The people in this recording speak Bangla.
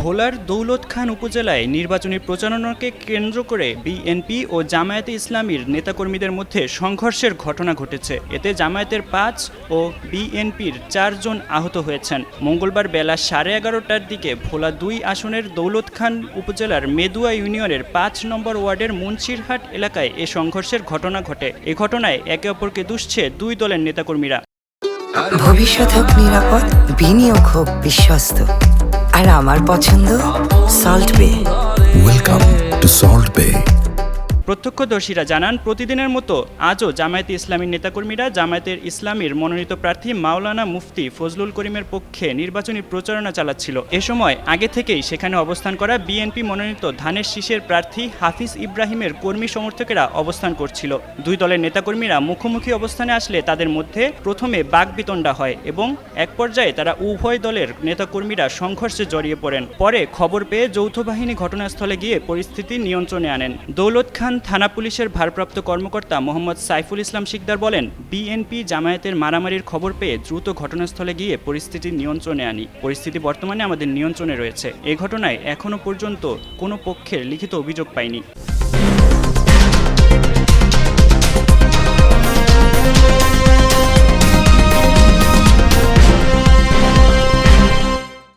ভোলার দৌলত খান উপজেলায় নির্বাচনী প্রচারণাকে কেন্দ্র করে বিএনপি ও জামায়াতে ইসলামীর নেতাকর্মীদের মধ্যে সংঘর্ষের ঘটনা ঘটেছে। এতে জামায়াতের ৫ ও বিএনপির ৪ জন আহত হয়েছেন। মঙ্গলবার বেলা 11:30টার দিকে ভোলা ২ আসনের দৌলত খান উপজেলার মেদুয়া ইউনিয়নের ৫ নম্বর ওয়ার্ডের মুন্সিরহাট এলাকায় এ সংঘর্ষের ঘটনা ঘটে। এ ঘটনায় একে অপরকে দুষছে দুই দলের নেতাকর্মীরা। ভবিষ্যৎ হোক নিরাপদ, বিনিয়োগ হোক বিশ্বস্ত, আর আমার পছন্দ সল্ট বে। ওয়েলকাম টু সল্ট বে। প্রত্যক্ষদর্শীরা জানান, প্রতিদিনের মতো আজও জামায়াতে ইসলামীর নেতাকর্মীরা জামায়াতের ইসলামীর মনোনীত প্রার্থী মাওলানা মুফতি ফজলুল করিমের পক্ষে নির্বাচনী প্রচারণা চালাচ্ছিল। এ সময় আগে থেকেই সেখানে অবস্থান করা বিএনপি মনোনীত ধানের শীষের প্রার্থী হাফিজ ইব্রাহিমের কর্মী সমর্থকেরা অবস্থান করছিল। দুই দলের নেতাকর্মীরা মুখোমুখি অবস্থানে আসলে তাদের মধ্যে প্রথমে বাকবিতণ্ডা হয় এবং এক পর্যায়ে তারা উভয় দলের নেতাকর্মীরা সংঘর্ষে জড়িয়ে পড়েন। পরে খবর পেয়ে যৌথ বাহিনী ঘটনাস্থলে গিয়ে পরিস্থিতি নিয়ন্ত্রণে আনেন। দৌলত খান থানা পুলিশের ভারপ্রাপ্ত কর্মকর্তা মোহাম্মদ সাইফুল ইসলাম শিকদার বলেন, বিএনপি জামায়াতের মারামারির খবর পেয়ে দ্রুত ঘটনাস্থলে গিয়ে পরিস্থিতি নিয়ন্ত্রণে আনি। পরিস্থিতি বর্তমানে আমাদের নিয়ন্ত্রণে রয়েছে। এ ঘটনায় এখনো পর্যন্ত কোনো পক্ষের লিখিত অভিযোগ পাইনি।